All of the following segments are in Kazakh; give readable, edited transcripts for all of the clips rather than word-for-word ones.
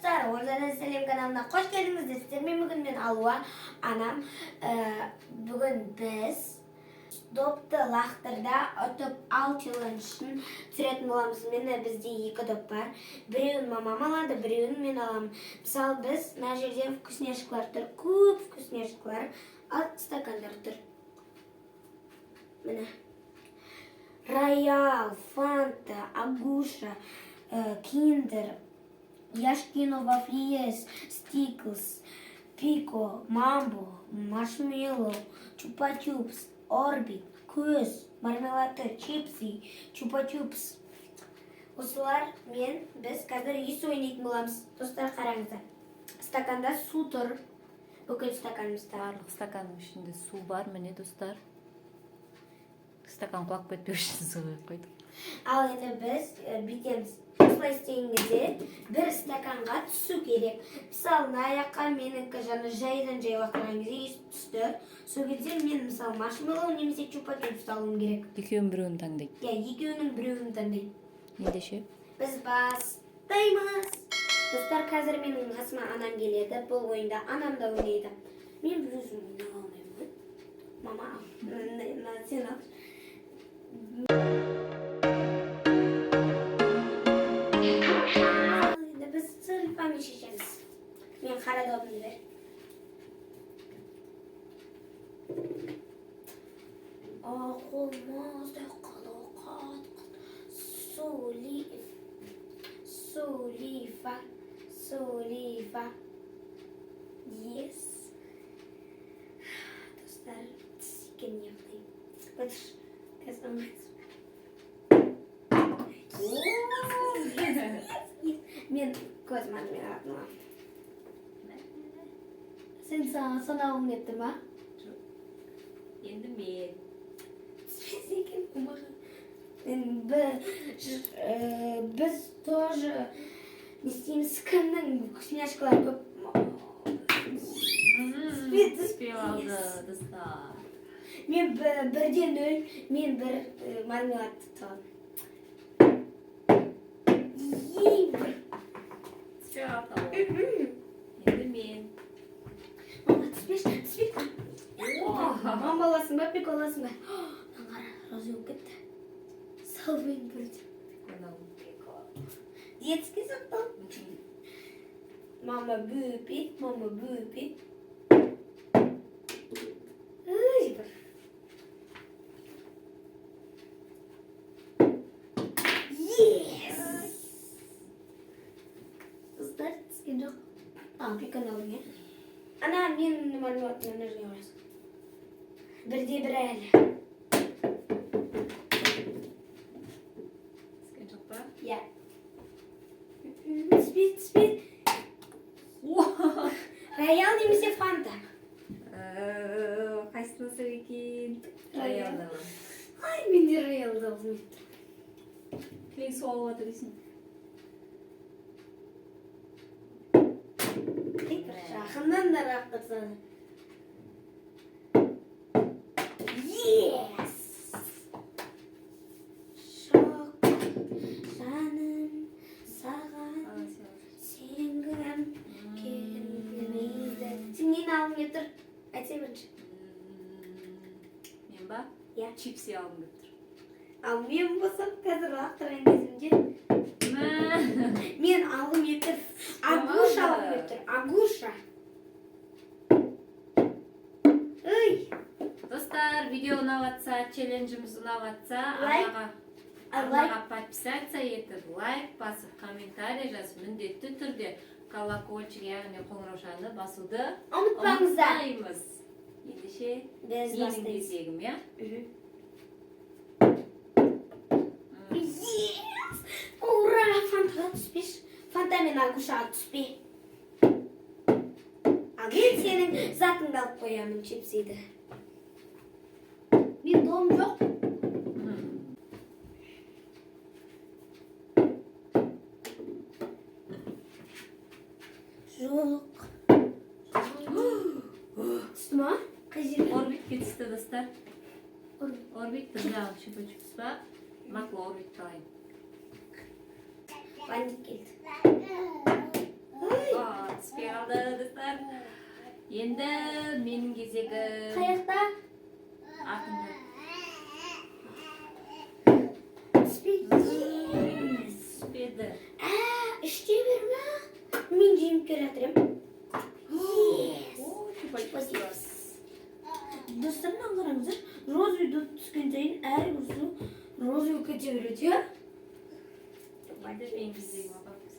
достар, Салем каналына қош келдіңіздер. Сіздермен бүгін мен Алуа, анам. Бүгін біз допты лақтырда ұтып ал челленджін түсіретін боламыз. Мені бізде екі доп бар. Біреуін мамам алады, біреуін мен аламын. Мысалы, біз мына жерде вкусняшкалар тұр, көп вкусняшкалар, ал стакандар тұр. Міне. Роял, Фанта, Агуша, Киндер, Яшкино Вафлиес, Стиклс, Пико, Мамбо, Маршмеллоу, Чупа-чупс, Орбит, Көз, мармелады, чипсы, Чупа-чупс. Осылар біз қазір ес ойнайтын боламыз. Достар, қараңыздар. Стаканда су тұр. Бүкіл стаканымызда. Барлық стаканның ішінде су бар, міне достар. Стакан құлап кетпеу үшін су құйып қойдық. Ал енді біз бүйтеміз. Осылай істеген кезде бір стаканға түсу керек. Мысалы, аяққа менікі жайдан жай лақтырған кезде ес түсті. Сол кезде мен мысалы маршмеллоу немесе чупа-чупс алуым керек. Екеуін біреуін таңдайды. Екеуінің біреуін таңдайды. Ендеше Біз бастаймыз. Достар, қазір менің қасыма анам келеді. Бұл ойында анам да ойнайды. Мен бір өзім ойнай алмаймын. Мама, сен ал. Енді біз сылпамен шешеміз. Мен қара добымды бер. Қолымызды қалуқат. Солифа. Yes. Достар, тіскен яқлайым. Бітір. Қазбамыз. Мен көз маңымен артыма. Сен санауың етті ма? Жоқ. Енді мен. Спесекен ұмаға. Біз тоже не істейміз, кімнің вкусняшкалар көп. Спел алды, достар. Мен бірден нөл, мен бір мармеладты тұғым. Спел алды. Енді мен. Мама, түспеш. Мама аласың ба, пек аласың ба? Наңғара, разы өп кетті. Салбайын бірді. Детский заттан. Мама бөпет. Ай, бір. Yes! Қыздар, түскен жоқ. Пекан алың, е? Ана, мен мармеладтың өнерге орасың. Бірде бір әлі. Түскен жоқ па? Я. Түспет. Роял немесе Фанта? Қайсынысы екен? Роялды алам. Ай, мен де роялды алғым еді. Кейін су алып отыр дейсің. Жақыннан да рақтырсаны. Yes! Шоқ, жаным, саған, сенгім, келмейді. Сен нені алғың келіп тұр? Айтсай бірінші. Мен ба? Я. Чипсы алғым келіп тұр. Ал мен болсам қазір лақтырған кезімде. Мен алғым келіп тұр. Агуша алғым келіп тұр. Агуша. Достар, видео ұнаватса, челленджіміз ұнаватса, Арнаға подписаться етіп, лайк басып, комментарий жазып, міндетті түрде колокольчик, яғни қоңыраушаны басуды ұмытпаңыздар. Ендеше, Біз менің бастаймыз. кезегім, я? Yes! Ура! Фантаға түспеш. Фанта мен Агушаға түспе. Ал мен сенің затыңды алып қоямын, чипсиді. Мен дом жоқ. Жоқ. Түсті ма? Қай жерге? Орбитке түсті, достар. Орбит бір жағы чупа-чупс ба? Мақлы орбит қалайын. Бандит келді. Енді менің кезегі. Қаяқта? Артында. Түспеді. Іште берме. Мен жеңіп келе жатырмын. Достарымнан қараңыздар, розовый түскен сайын әр құрсы розовый кете береді, иә? Енді мен кезегім апапыз.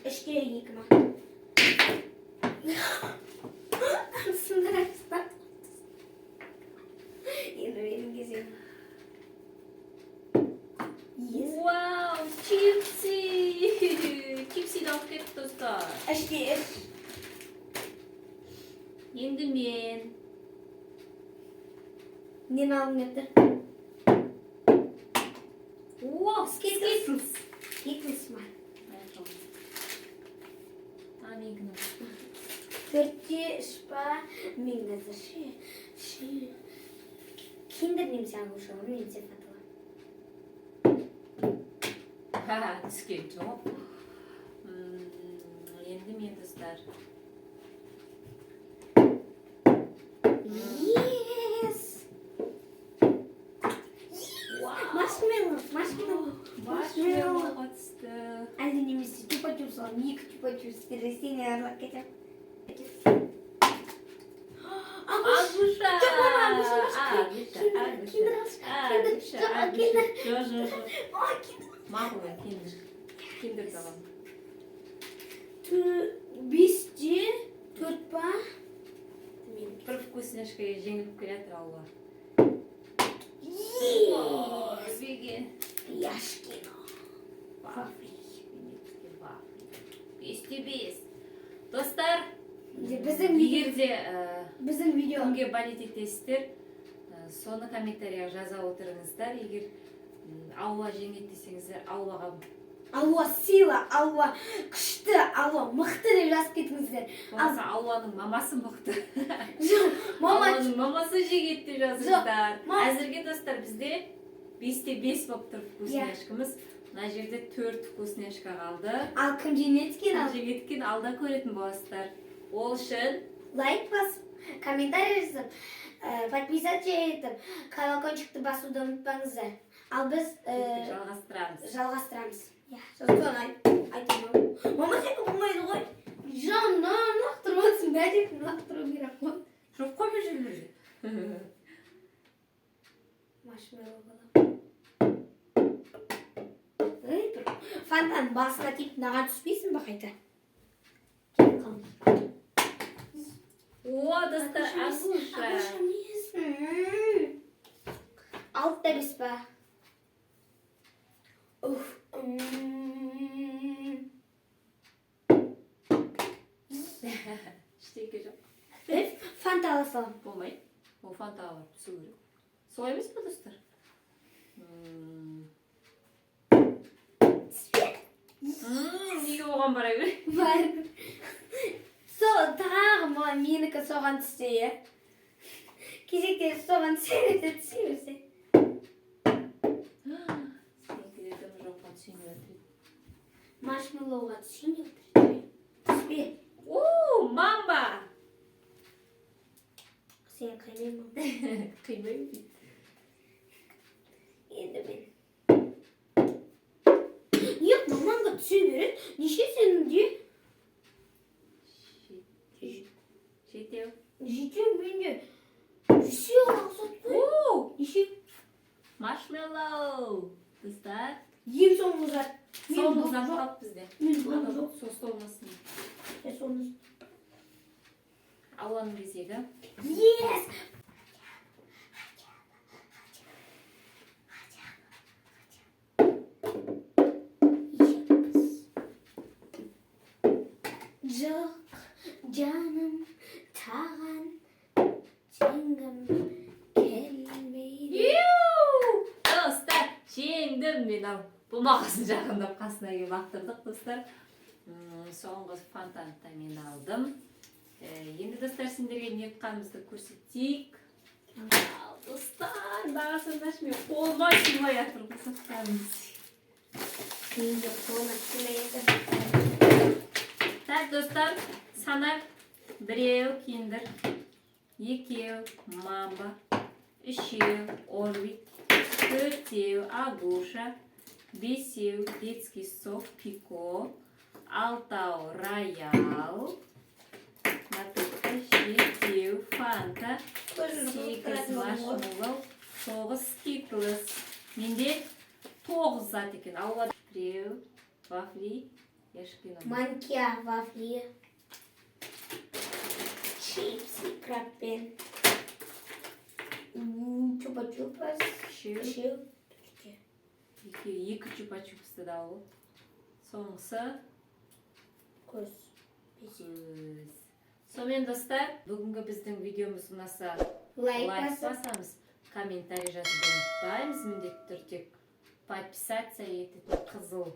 Ішке екі ма. Сындырақсыздар. Енді менің кезегім. Вау, чипси! Чипсиді алып кетті, достар. Ішке еш. Енді мен. Нені алым кетті? Вау, скетлс. Скетлс ма? Менің. Төртте ішпа. Мен қазір киндер немесе ағылшылы, немесе фатылы. Түскен жоқ. Енді мен, достар. Yes! Маршмеллоуға түсті. Әлде немесе чупа-чупс алам, екі чупа-чупс растение аралап кетем. Агуша! Мағылы, киндер табам. Бесте, төрт па? Бір вкусняшкаға жеңіліп келетір алуа. Беге. Яшкино. Бесте бес. Достар, Біздің видео кімге болеть етесіздер, соны комментарияға жаза отырыңыздар. Егер алуа жеңет десеңіздер, алуаға алуа сила, алуа күшті, алуа мықты деп жазып кетіңіздер. болмаса алуаның мамасы мықты. Алуаның мамасы жегет деп жазыңыздар. Әзірге, достар, бізде 5-те 5 болып тұр вкусняшкамыз. Мына жерде 4 вкусняшка қалды. Ал кім жеңеткен алда көретін боласыздар. Ол үшін лайк басып, комментарий жазып, подписаться етіп, колокольчикті басуды ұмытпаңыздар. Ал біз жалғастырамыз. Соны айтамын. Мама сені болмайды ғой. Жаннан лақтырып отырсың, бәдетін лақтыру керек қой. жоқ қой бұл жерлерде. Маршмеллоу балам. Фантан басына тиіп, маған түспейсің ба қайта? О, достар, Агуша. Алтта бес па? Іштеке жоқ. Фанта ала салам. Болмайды. Ол фантаға барып түсу керек. Солай емес па, достар? Неге оған бара берейін? Бар. Тағы менікі соған түссе, е? Кезектері соған түсе берсе. Сенкілердің жоққа түсейін өтіреді. Маршмеллоуға түсейін өтіреді. Түспе. Мамба! Сен қаймаймын. Қимаймын дейді. Енді мен. Нет, мамаңға түсе береді. Неше сенің де? Жетеу. Жетеу менде. Все алсат қой. Неше? Маршмеллоу. Достар. Ең соңғы зат. Соңғы зат қалып бізде. Мен жоқ. Соста olmasın. Соны. Алуаның кезегі. Yes! Жоқ, жаным, таған, жеңгім келмейді. Достар, жеңдім мен ал. Болмағасын жақындап қасына келіп лақтырдық, достар. Соңғы фантаны мен алдым. Енді, достар, сендерге не айтқанымызды көрсетейік. Достар, бағасын мен қолыма сыйлай жатыр қосақтарымыз. Енді қолыма сыйлай жатыр. Так, достар, санап, біреу киндер, екеу мамба, үшеу орбит, төртеу агуша, бесеу детский сок пико, алтау роял, жетеу фанта, сегіз маршмеллоу, 9 скитлс. Менде 9 зат екен. Алуа біреу вафли, манкия вафли, чипсы краппен, чупа-чупас, үшеу, екі чупа-чупсты да алу. Соңғысы көз. Сонымен достар, бүгінгі біздің видеомыз ұнаса лайк басамыз, комментарий жазып ұмытпаймыз. Міндетті түрде подписаться ететін қызыл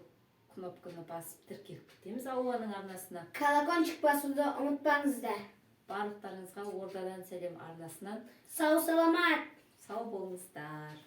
кнопканы басып тіркеліп кетеміз Алуаның арнасына. Колокольчик басуды ұмытпаңыздар. Барлықтарыңызға ордадан сәлем арнасынан Сау саламат. сау болыңыздар.